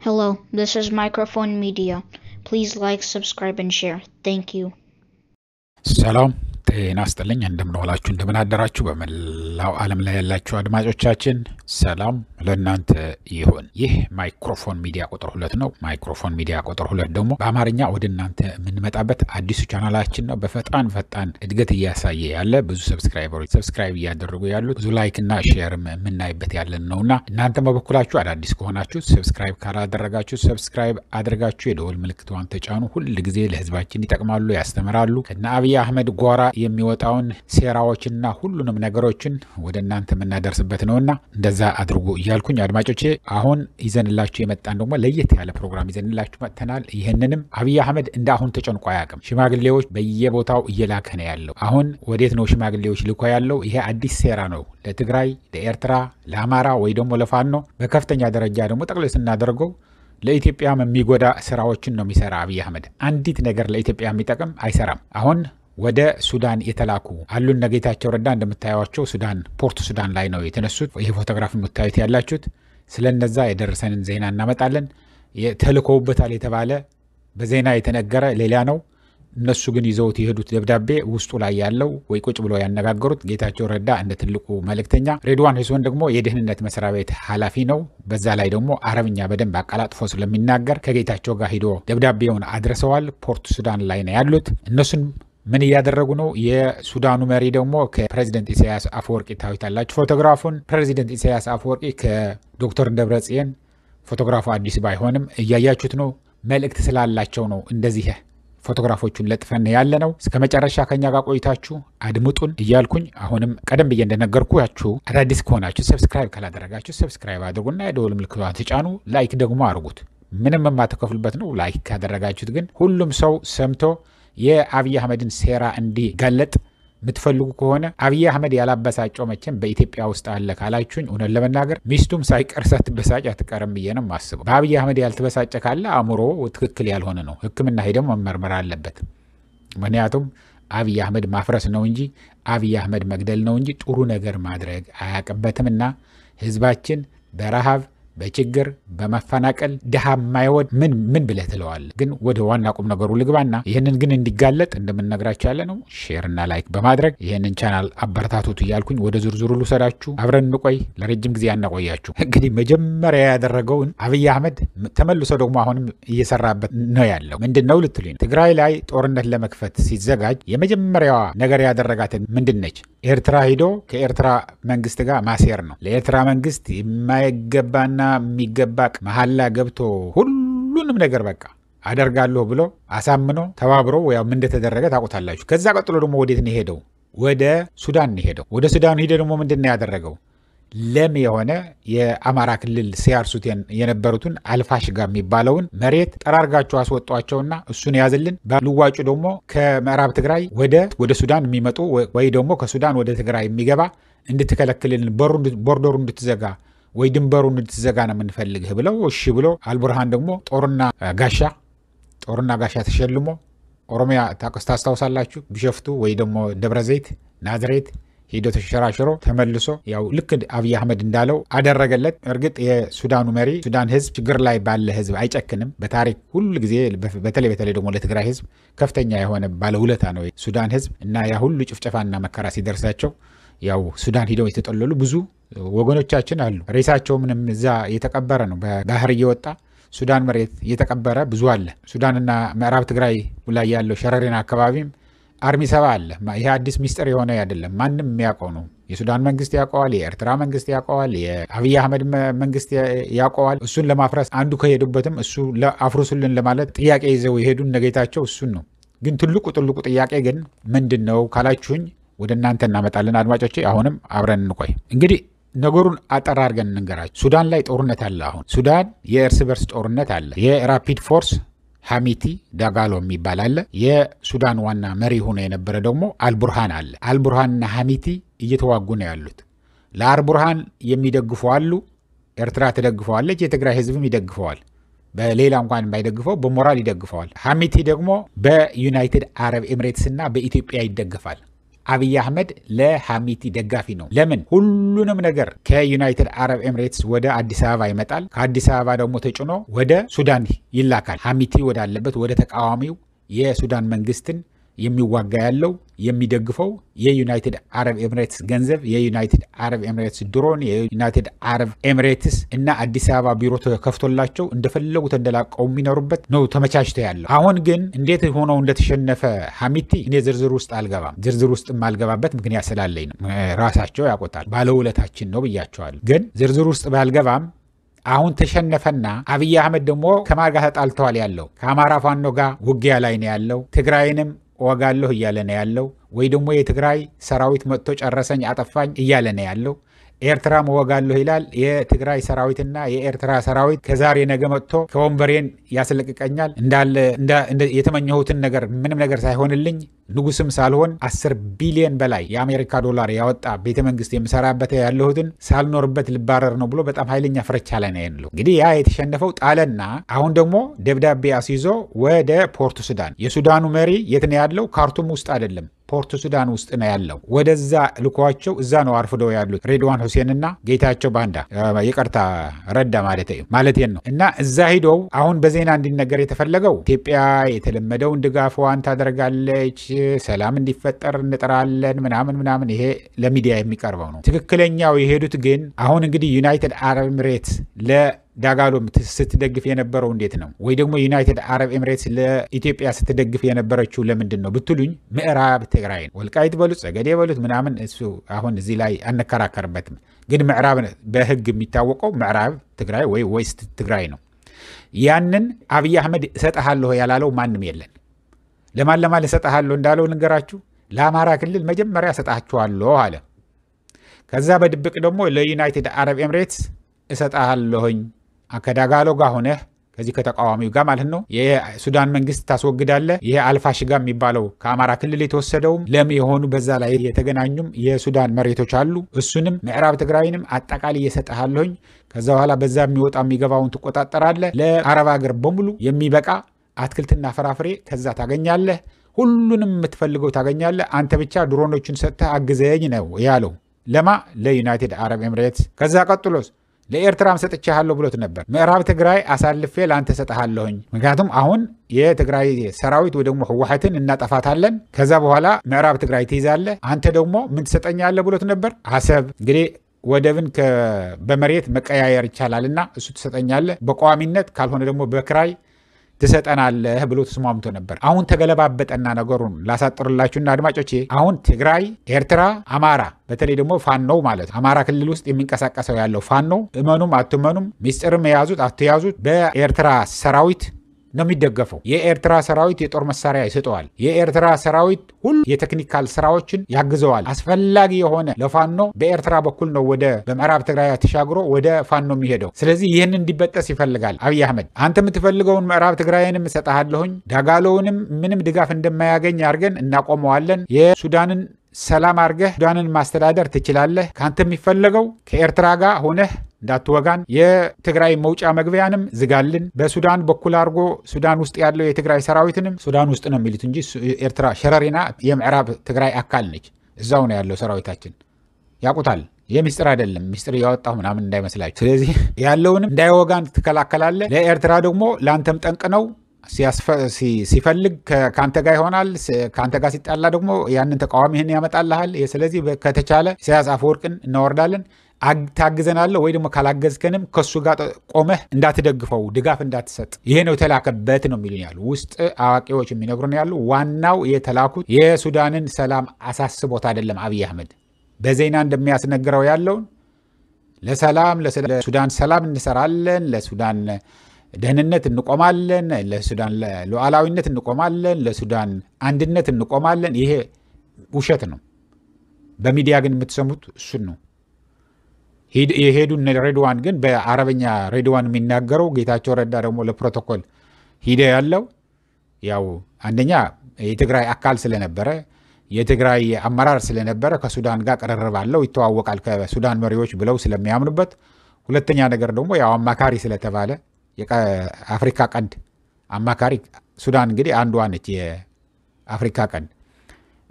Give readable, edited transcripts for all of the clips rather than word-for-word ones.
Hello, this is Microphone Media. Please like, subscribe, and share. Thank you. ሰላም ጤና ይስጥልኝ እንደምንዋላችሁ እንደምናደራችሁ በመላው ዓለም ላይ ያላችሁ አድማጮቻችን ሰላም ለእናንተ ይሁን። ይህ ማይክሮፎን ሚዲያ ቁጥር 2 ነው። ማይክሮፎን ሚዲያ ቁጥር 2 ደግሞ በአማርኛ ወደ እናንተ የምንመጣበት አዲሱ ቻናላችን ነው። በፈጣን እድገት እያሳየ ያለ ብዙ ሰብስክራይብ እያደረጉ ያሉት ብዙ ላይክ እና ሼር የምናይበት ያለን ነውና እናንተ በበኩላችሁ አዳዲስ ከሆናችሁ ሰብስክራይብ ካላደረጋችሁ ሰብስክራይብ አድርጋችሁ የደወል ምልክቱን ተጫኑ። ሁሉ ጊዜ ለህዝባችን ይጠቅማሉ ያስተምራሉ እና አብይ አህመድ ጓራ የሚወጣውን ሴራዎችና ሁሉንም ነገሮችን ወደ እናንተ የምናደርስበት ነውና እንደዛ አድርጉ ይያልኩኝ አድማጮቼ አሁን ይዘንላችሁ የመጣን ደግሞ ለየት ያለ ፕሮግራም ይዘንላችሁ መጥተናል። ይሄንንም አብይ አህመድ እንዳሁን ተጨንቆ አያውቅም። ሽማግሌዎች በየቦታው እየላከ ነው ያለው። አሁን ወዴት ነው ሽማግሌዎች ልኮ ያለው? ይሄ አዲስ ሴራ ነው ለትግራይ፣ ለኤርትራ፣ ለአማራ ወይ ደግሞ ለፋኖ በከፍተኛ ደረጃ ደግሞ ጠቅላይ ስናደርገው ለኢትዮጵያም የሚጎዳ ስራዎችን ነው የሚሰራ አብይ አህመድ። አንዲት ነገር ለኢትዮጵያ የሚጠቅም አይሰራም። አሁን ወደ ሱዳን የተላኩ አሉን ጌታቸው ረዳ እንደምታዩዋቸው ሱዳን ፖርት ሱዳን ላይ ነው የተነሱት። ይሄ ፎቶግራፍ የምታዩት ያላችሁት ስለነዛ የደረሰንን ዜና እናመጣለን። ተልኮውበታል የተባለ በዜና የተነገረ ሌላ ነው። እነሱ ግን ይዘውት የሄዱት ደብዳቤ ውስጡ ላይ ያለው ወይ ቁጭ ብሎ ያነጋገሩት ጌታቸው ረዳ እንደ ትልቁ መልእክተኛ፣ ሬድዋን ሁሴን ደግሞ የደህንነት መስሪያ ቤት ኃላፊ ነው። በዛ ላይ ደግሞ አረብኛ በደንብ አቀላጥፎ ስለሚናገር ከጌታቸው ጋር ሄዶ ደብዳቤውን አድርሰዋል። ፖርት ሱዳን ላይ ነው ያሉት። እነሱን ምን እያደረጉ ነው? የሱዳኑ መሪ ደግሞ ከፕሬዚደንት ኢሳያስ አፈወርቂ ታዩታላችሁ ፎቶግራፉን። ፕሬዚደንት ኢሳያስ አፈወርቂ ከዶክተር ደብረጽዮን ፎቶግራፉ አዲስ ባይሆንም እያያችሁት ነው። መልእክት ስላላቸው ነው እንደዚህ ፎቶግራፎቹን ለጥፈን ያለ ነው። እስከ መጨረሻ ከኛ ጋር ቆይታችሁ አድምጡን እያልኩኝ አሁንም ቀደም ብዬ እንደነገርኳችሁ አዳዲስ ከሆናችሁ ሰብስክራይብ ካላደረጋችሁ ሰብስክራይብ አድርጉና የደወል ምልክቱን ተጫኑ። ላይክ ደግሞ አድርጉት። ምንም የማትከፍሉበት ነው። ላይክ ካደረጋችሁት ግን ሁሉም ሰው ሰምቶ የአብይ አህመድን ሴራ እንዲጋለጥ የምትፈልጉ ከሆነ አብይ አህመድ ያላበሳጨው መቼም በኢትዮጵያ ውስጥ አለ ካላችሁኝ እውነት ለመናገር ሚስቱም ሳይቀር ሳትበሳጭ አትቀርም ብዬ ነው የማስበው። በአብይ አህመድ ያልተበሳጨ ካለ አእምሮ ትክክል ያልሆነ ነው። ሕክምና ሄደው መመርመር አለበት። ምክንያቱም አብይ አህመድ ማፍረስ ነው እንጂ አብይ አህመድ መግደል ነው እንጂ ጥሩ ነገር ማድረግ አያውቅበትምና ህዝባችን በረሃብ በችግር በመፈናቀል ድሃ የማይወድ ምን ብለህ ትለዋለህ? ግን ወደ ዋና ቁም ነገሩ ልግባና ይህንን ግን እንዲጋለጥ እንደምንነግራችሁ ያለ ነው። ሼርና ላይክ በማድረግ ይህንን ቻናል አበረታቱት እያልኩኝ ወደ ዝርዝሩ ልውሰዳችሁ። አብረን እንቆይ። ለረጅም ጊዜ ያናቆያችሁ። እንግዲህ መጀመሪያ ያደረገውን አብይ አህመድ ተመልሶ ደግሞ አሁንም እየሰራበት ነው ያለው ምንድን ነው ልትሉኝ ነው? ትግራይ ላይ ጦርነት ለመክፈት ሲዘጋጅ የመጀመሪያዋ ነገር ያደረጋትን ምንድን ነች? ኤርትራ ሂዶ ከኤርትራ መንግስት ጋር ማሴር ነው። ለኤርትራ መንግስት የማይገባና የሚገባ መሐላ ገብቶ ሁሉንም ነገር በቃ አደርጋለሁ ብሎ አሳምኖ ተባብሮ ያው ምን እንደተደረገ ታውቁታላችሁ። ከዛ ቀጥሎ ደግሞ ወዴት ነው ሄደው? ወደ ሱዳን ነው ሄደው። ወደ ሱዳን ሄደ ደግሞ ምንድን ነው ያደረገው? ለም የሆነ የአማራ ክልል ሲያርሱት የነበሩትን አልፋሽጋ የሚባለውን መሬት ጠራርጋቸው አስወጧቸውና እሱን ያዝልን ባልዋጩ ደግሞ ከምዕራብ ትግራይ ወደ ሱዳን የሚመጡ ወይ ደግሞ ከሱዳን ወደ ትግራይ የሚገባ እንድትከለክልልን ቦርደሩ እንድትዘጋ ወይ ድንበሩ እንድትዘጋ ነው የምንፈልግህ ብለው እሺ ብሎ አልቡርሃን ደግሞ ጦርና ጋሻ ተሸልሞ ኦሮሚያ ታስታውሳላችሁ። ቢሸፍቱ ወይ ደግሞ ደብረዘይት ናዝሬት ሄዶ ተሸራሽሮ ተመልሶ ያው ልክ አብይ አህመድ እንዳለው አደረገለት። እርግጥ የሱዳኑ መሪ ሱዳን ህዝብ ችግር ላይ ባለ ህዝብ አይጨክንም። በታሪክ ሁሉ ጊዜ በተለይ ደግሞ ለትግራይ ህዝብ ከፍተኛ የሆነ ባለውለታ ነው ሱዳን ህዝብ እና ያ ሁሉ ጭፍጨፋና መከራ ሲደርሳቸው ያው ሱዳን ሄደው የተጠለሉ ብዙ ወገኖቻችን አሉ። ሬሳቸው ምንም እዛ የተቀበረ ነው። በባህር እየወጣ ሱዳን መሬት የተቀበረ ብዙ አለ። ሱዳንና ምዕራብ ትግራይ ላይ ያለው ሸረሪና አካባቢም አርሚ 7 አለ። ይሄ አዲስ ሚስጥር የሆነ አይደለም። ማንም የሚያውቀው ነው። የሱዳን መንግስት ያውቀዋል፣ የኤርትራ መንግስት ያውቀዋል፣ የአብይ አህመድ መንግስት ያውቀዋል። እሱን ለማፍረስ አንዱ ከሄዱበትም እሱ ለአፍርሱልን ለማለት ጥያቄ ይዘው የሄዱን ነገታቸው እሱን ነው። ግን ትልቁ ጥያቄ ግን ምንድን ነው ካላችሁኝ ወደ እናንተ እናመጣለን አድማጮቼ። አሁንም አብረን እንቆይ። እንግዲህ ነገሩን አጠር አድርገን እንንገራችሁ። ሱዳን ላይ ጦርነት አለ። አሁን ሱዳን የእርስ በርስ ጦርነት አለ። የራፒድ ፎርስ ሐሚቲ ዳጋሎ የሚባል አለ። የሱዳን ዋና መሪ ሆኖ የነበረ ደግሞ አልቡርሃን አለ። አልቡርሃንና ሐሚቲ እየተዋጉ ነው ያሉት። ለአልቡርሃን የሚደግፉ አሉ። ኤርትራ ትደግፈዋለች፣ የትግራይ ህዝብም ይደግፈዋል። በሌላ እንኳን ባይደግፈው በሞራል ይደግፈዋል። ሐሚቲ ደግሞ በዩናይትድ አረብ ኤምሬትስ እና በኢትዮጵያ ይደግፋል። አብይ አህመድ ለሐሚቲ ደጋፊ ነው። ለምን? ሁሉንም ነገር ከዩናይትድ አረብ ኤምሬትስ ወደ አዲስ አበባ ይመጣል። ከአዲስ አበባ ደግሞ ተጭኖ ወደ ሱዳን ይላካል። ሐሚቲ ወዳለበት ወደ ተቃዋሚው የሱዳን መንግስትን የሚዋጋ ያለው የሚደግፈው የዩናይትድ አረብ ኤምሬትስ ገንዘብ፣ የዩናይትድ አረብ ኤምሬትስ ድሮን፣ የዩናይትድ አረብ ኤምሬትስ እና አዲስ አበባ ቢሮ ተከፍቶላቸው እንደፈለጉ ተንደላቀው የሚኖሩበት ነው ተመቻችቶ ያለው። አሁን ግን እንዴት ሆነው እንደተሸነፈ ሐሚቲ እኔ ዝርዝር ውስጥ አልገባም። ዝርዝር ውስጥ የማልገባበት ምክንያት ስላለኝ ነው። ራሳቸው ያውቁታል። ባለውለታችን ነው ብያቸዋለሁ። ግን ዝርዝር ውስጥ ባልገባም አሁን ተሸነፈና አብይ አህመድ ደግሞ ከማን ጋር ተጣልተዋል ያለው? ከአማራ ፋኖ ጋር ውጊያ ላይ ነው ያለው። ትግራይንም ወጋለሁ እያለ ነው ያለው። ወይ ደግሞ የትግራይ ሰራዊት መጥቶ ጨረሰኝ አጠፋኝ እያለ ነው ያለው። ኤርትራ ወጋለሁ ይላል። የትግራይ ሰራዊትና የኤርትራ ሰራዊት ከዛሬ ነገ መጥቶ ከወንበሬን ያስለቅቀኛል እንዳለ የተመኘሁትን ነገር ምንም ነገር ሳይሆንልኝ ንጉስም ሳልሆን 10 ቢሊዮን በላይ የአሜሪካ ዶላር ያወጣ ቤተመንግስት የምሰራበት ያለሁትን ሳልኖርበት ልባረር ነው ብሎ በጣም ኃይለኛ ፍረቻ ላይ ነው ያለው። እንግዲህ ያ የተሸነፈው ጣለና አሁን ደግሞ ደብዳቤ አስይዞ ወደ ፖርቱ ሱዳን። የሱዳኑ መሪ የት ነው ያለው? ካርቱም ውስጥ አይደለም፣ ፖርቱ ሱዳን ውስጥ ነው ያለው። ወደዛ ልኳቸው እዛ ነው አርፍደው ያሉት ሬድዋን ሁሴንና ጌታቸው ባንዳ ይቅርታ ረዳ ማለቴን ነው። እና እዛ ሂደው አሁን በዜና እንዲነገር የተፈለገው ኢትዮጵያ የተለመደውን ድጋፏን ታደርጋለች፣ ሰላም እንዲፈጠር እንጥራለን ምናምን ይሄ ለሚዲያ የሚቀርበው ነው። ትክክለኛው የሄዱት ግን አሁን እንግዲህ ዩናይትድ አረብ ኤምሬትስ ለዳጋሎ ስትደግፍ የነበረው እንዴት ነው? ወይ ደግሞ ዩናይትድ አረብ ኤምሬትስ ለኢትዮጵያ ስትደግፍ የነበረችው ለምንድን ነው ብትሉኝ፣ ምዕራብ ትግራይ ነው። ወልቃይት በሉት ጸገዴ በሉት ምናምን እሱ አሁን እዚህ ላይ አንከራከርበትም። ግን ምዕራብ በህግ የሚታወቀው ምዕራብ ትግራይ ወይ ዌስት ትግራይ ነው። ያንን አብይ አህመድ እሰጥሃለሁ ያላለው ማንም የለን። ለማን እሰጥሃለሁ እንዳለው ንገራችሁ። ለአማራ ክልል መጀመሪያ እሰጣችኋለሁ አለ። ከዛ በድብቅ ደግሞ ለዩናይትድ አረብ ኤምሬትስ እሰጥሃለሁኝ ከዳጋሎ ጋር ሆነህ ከዚህ ከተቃዋሚው ጋር ማለት ነው የሱዳን መንግስት ታስወግዳለህ። ይሄ አልፋሽጋ የሚባለው ከአማራ ክልል የተወሰደውም ለም የሆኑ በዛ ላይ የተገናኙም የሱዳን መሬቶች አሉ። እሱንም ምዕራብ ትግራይንም አጠቃላይ እሰጥሃለሁኝ። ከዛ በኋላ በዛ የሚወጣ የሚገባውን ትቆጣጠራለህ። ለአረብ ሀገር በሙሉ የሚበቃ አትክልትና ፍራፍሬ ከዛ ታገኛለህ። ሁሉንም የምትፈልገው ታገኛለህ። አንተ ብቻ ድሮኖችን ሰጥተህ አግዘኝ ነው ያለው። ለማ ለዩናይትድ አረብ ኤምሬትስ። ከዛ ቀጥሎስ ለኤርትራም ሰጥቻለሁ ብሎት ነበር። ምዕራብ ትግራይ አሳልፌ ለአንተ ሰጥሃለሁኝ፣ ምክንያቱም አሁን የትግራይ ሰራዊት ወይ ደግሞ ህወሓትን እናጠፋታለን፣ ከዛ በኋላ ምዕራብ ትግራይ ትይዛለህ፣ አንተ ደግሞ ምን ትሰጠኛለህ ብሎት ነበር። አሰብ እንግዲህ ወደብን በመሬት መቀያየር ይቻላልና እሱ ትሰጠኛለህ በቋሚነት፣ ካልሆነ ደግሞ በክራይ ትሰጠናለህ ብሎ ተስማምቶ ነበር። አሁን ተገለባበጠና ነገሩን ላሳጥርላችሁና አድማጮቼ፣ አሁን ትግራይ፣ ኤርትራ፣ አማራ በተለይ ደግሞ ፋኖ ማለት አማራ ክልል ውስጥ የሚንቀሳቀሰው ያለው ፋኖ እመኑም አትመኑም፣ ሚስጥርም የያዙት አትያዙት በኤርትራ ሰራዊት ነው የሚደገፈው። የኤርትራ ሰራዊት የጦር መሳሪያ ይሰጠዋል። የኤርትራ ሰራዊት ሁሉ የቴክኒካል ስራዎችን ያግዘዋል። አስፈላጊ የሆነ ለፋኖ በኤርትራ በኩል ነው ወደ በምዕራብ ትግራይ ተሻግሮ ወደ ፋኖ የሚሄደው። ስለዚህ ይህን እንዲበጠስ ይፈልጋል አብይ አህመድ። አንተ የምትፈልገውን ምዕራብ ትግራይንም እሰጥሃለሁኝ፣ ዳጋሎውንም ምንም ድጋፍ እንደማያገኝ አድርገን እናቆመዋለን። የሱዳንን ሰላም አድርገህ ሱዳንን ማስተዳደር ትችላለህ። ከአንተ የሚፈለገው ከኤርትራ ጋር ሆነህ እንዳትወጋን፣ የትግራይ መውጫ መግቢያንም ዝጋልን። በሱዳን በኩል አድርጎ ሱዳን ውስጥ ያለው የትግራይ ሰራዊትንም ሱዳን ውስጥ ነው የሚሉት እንጂ ኤርትራ ሸረሪና የምዕራብ ትግራይ አካል ነች። እዛው ነው ያለው ሰራዊታችን፣ ያውቁታል። የሚስጥር አይደለም፣ ሚስጥር ያወጣው ምናምን እንዳይመስላችሁ። ስለዚህ ያለውንም እንዳይወጋን ትከላከላለህ። ለኤርትራ ደግሞ ለአንተም ጠንቅ ነው። ሲፈልግ ከአንተ ጋር ይሆናል። ከአንተ ጋር ሲጣላ ደግሞ ያንን ተቃዋሚህን ያመጣልሃል። ስለዚህ ከተቻለ ኢሳያስ አፈወርቅን እናወርዳለን፣ ታግዘናለህ ወይ ደግሞ ካላገዝከንም ከሱ ጋር ቆመህ እንዳትደግፈው፣ ድጋፍ እንዳትሰጥ። ይሄ ነው የተላከበት ነው የሚሉን ያሉ ውስጥ አዋቂዎች የሚነግሩን ያሉ። ዋናው የተላኩት የሱዳንን ሰላም አሳስቦት አይደለም አብይ አህመድ በዜና እንደሚያስነግረው ያለውን ለሱዳን ሰላም እንሰራለን፣ ለሱዳን ደህንነት እንቆማለን፣ ለሱዳን ሉዓላዊነት እንቆማለን፣ ለሱዳን አንድነት እንቆማለን። ይሄ ውሸት ነው። በሚዲያ ግን የምትሰሙት እሱን ነው። የሄዱ ሬድዋን ግን በአረበኛ ሬድዋን የሚናገረው ጌታቸው ረዳ ደግሞ ለፕሮቶኮል ሂደ ያለው ያው አንደኛ የትግራይ አካል ስለነበረ የትግራይ አመራር ስለነበረ ከሱዳን ጋር ቅርርብ አለው፣ ይተዋወቃል ከሱዳን መሪዎች ብለው ስለሚያምኑበት፣ ሁለተኛ ነገር ደግሞ ያው አማካሪ ስለተባለ የአፍሪካ ቀንድ አማካሪ ሱዳን እንግዲህ አንዷ ነች የአፍሪካ ቀንድ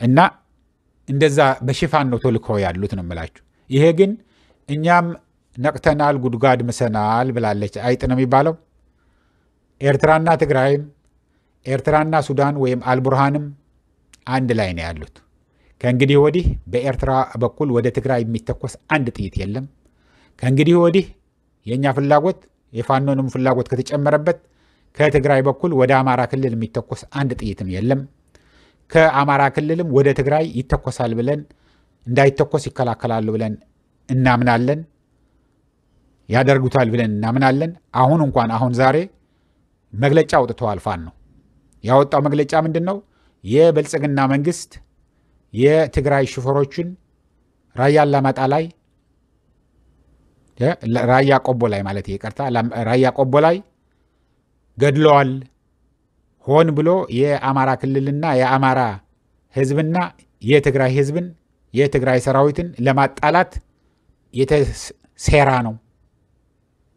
እና እንደዛ በሽፋን ነው ተልከው ያሉት ነው የምላችሁ። ይሄ ግን እኛም ነቅተናል፣ ጉድጓድ ምሰናል ብላለች አይጥ ነው የሚባለው። ኤርትራና ትግራይም ኤርትራና ሱዳን ወይም አልቡርሃንም አንድ ላይ ነው ያሉት። ከእንግዲህ ወዲህ በኤርትራ በኩል ወደ ትግራይ የሚተኮስ አንድ ጥይት የለም። ከእንግዲህ ወዲህ የኛ ፍላጎት የፋኖንም ፍላጎት ከተጨመረበት ከትግራይ በኩል ወደ አማራ ክልል የሚተኮስ አንድ ጥይትም የለም። ከአማራ ክልልም ወደ ትግራይ ይተኮሳል ብለን እንዳይተኮስ ይከላከላሉ ብለን እናምናለን፣ ያደርጉታል ብለን እናምናለን። አሁን ዛሬ መግለጫ አውጥተዋል። ፋኖ ነው ያወጣው መግለጫ ምንድነው? የብልጽግና መንግስት የትግራይ ሹፌሮችን ራያ አላማጣ ላይ ራያ ቆቦ ላይ ማለት ይቅርታ፣ ራያ ቆቦ ላይ ገድለዋል። ሆን ብሎ የአማራ ክልልና የአማራ ህዝብና የትግራይ ህዝብን የትግራይ ሰራዊትን ለማጣላት የተሴራ ነው።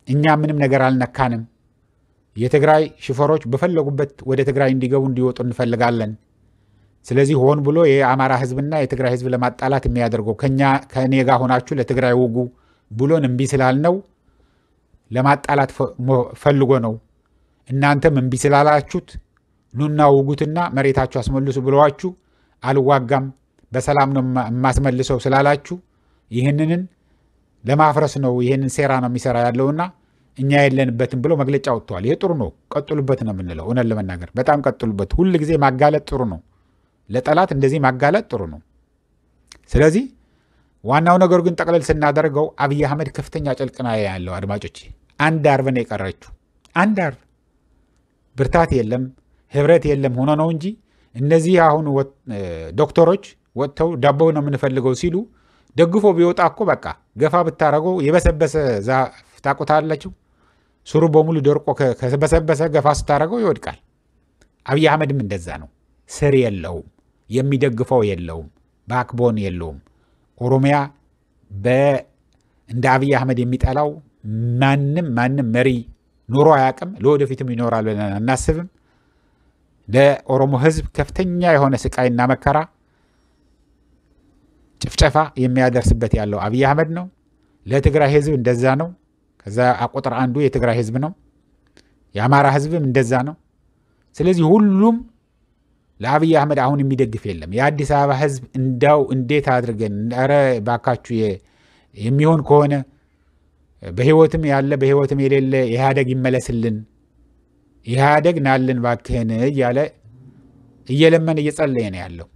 እኛ ምንም ነገር አልነካንም። የትግራይ ሹፌሮች በፈለጉበት ወደ ትግራይ እንዲገቡ እንዲወጡ እንፈልጋለን። ስለዚህ ሆን ብሎ የአማራ ህዝብና የትግራይ ህዝብ ለማጣላት የሚያደርገው ከኔ ጋር ሆናችሁ ለትግራይ ውጉ ብሎን እምቢ ስላልነው ለማጣላት ፈልጎ ነው። እናንተም እምቢ ስላላችሁት ኑና ውጉትና መሬታችሁ አስመልሱ ብለዋችሁ አልዋጋም በሰላም ነው የማስመልሰው ስላላችሁ ይህንን ለማፍረስ ነው፣ ይህንን ሴራ ነው የሚሰራ ያለውና እኛ የለንበትም ብሎ መግለጫ ወጥቷል። ይሄ ጥሩ ነው፣ ቀጥሉበት ነው የምንለው። እውነት ለመናገር በጣም ቀጥሉበት። ሁል ጊዜ ማጋለጥ ጥሩ ነው፣ ለጠላት እንደዚህ ማጋለጥ ጥሩ ነው። ስለዚህ ዋናው ነገር ግን ጠቅለል ስናደርገው አብይ አህመድ ከፍተኛ ጭልቅና ያለው አድማጮች፣ አንድ አርብ ነው የቀረችው። አንድ አርብ ብርታት የለም ህብረት የለም ሆኖ ነው እንጂ እነዚህ አሁን ዶክተሮች ወጥተው ዳቦ ነው የምንፈልገው ሲሉ ደግፎ ቢወጣ እኮ በቃ ገፋ ብታረገው የበሰበሰ ዛፍ ታቆታላችሁ። ስሩ በሙሉ ደርቆ ከበሰበሰ ገፋ ስታረገው ይወድቃል። አብይ አህመድም እንደዛ ነው። ስር የለውም፣ የሚደግፈው የለውም፣ ባክቦን የለውም። ኦሮሚያ እንደ አብይ አህመድ የሚጠላው ማንም መሪ ኑሮ አያውቅም፣ ለወደፊትም ይኖራል ብለን አናስብም። ለኦሮሞ ህዝብ ከፍተኛ የሆነ ስቃይና መከራ ጭፍጨፋ የሚያደርስበት ያለው አብይ አህመድ ነው። ለትግራይ ህዝብ እንደዛ ነው። ከዛ ቁጥር አንዱ የትግራይ ህዝብ ነው። የአማራ ህዝብም እንደዛ ነው። ስለዚህ ሁሉም ለአብይ አህመድ አሁን የሚደግፍ የለም። የአዲስ አበባ ህዝብ እንዳው እንዴት አድርገን ኧረ ባካችሁ የሚሆን ከሆነ በህይወትም ያለ በህይወትም የሌለ ኢህአዴግ ይመለስልን፣ ኢህአዴግ ናልን ባክህን እያለ እየለመን እየጸለየ ነው ያለው።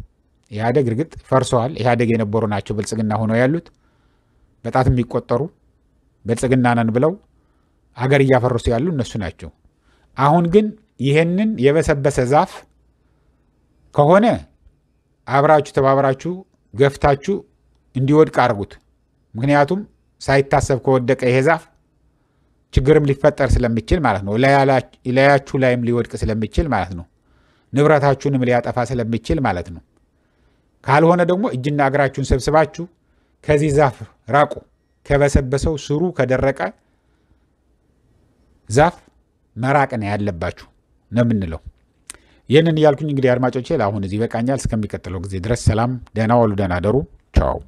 ኢህአዴግ እርግጥ ፈርሰዋል። ኢህአዴግ የነበሩ ናቸው ብልጽግና ሆነው ያሉት በጣት የሚቆጠሩ ብልጽግና ነን ብለው አገር እያፈረሱ ያሉ እነሱ ናቸው። አሁን ግን ይሄንን የበሰበሰ ዛፍ ከሆነ አብራችሁ ተባብራችሁ ገፍታችሁ እንዲወድቅ አድርጉት። ምክንያቱም ሳይታሰብ ከወደቀ ይሄ ዛፍ ችግርም ሊፈጠር ስለሚችል ማለት ነው። ላያችሁ ላይም ሊወድቅ ስለሚችል ማለት ነው። ንብረታችሁንም ሊያጠፋ ስለሚችል ማለት ነው። ካልሆነ ደግሞ እጅና እግራችሁን ሰብስባችሁ ከዚህ ዛፍ ራቁ። ከበሰበሰው ስሩ ከደረቀ ዛፍ መራቅ ነው ያለባችሁ ነው የምንለው። ይህንን እያልኩኝ እንግዲህ አድማጮቼ ለአሁን እዚህ ይበቃኛል። እስከሚቀጥለው ጊዜ ድረስ ሰላም፣ ደህና ዋሉ፣ ደህና ደሩ። ቻው።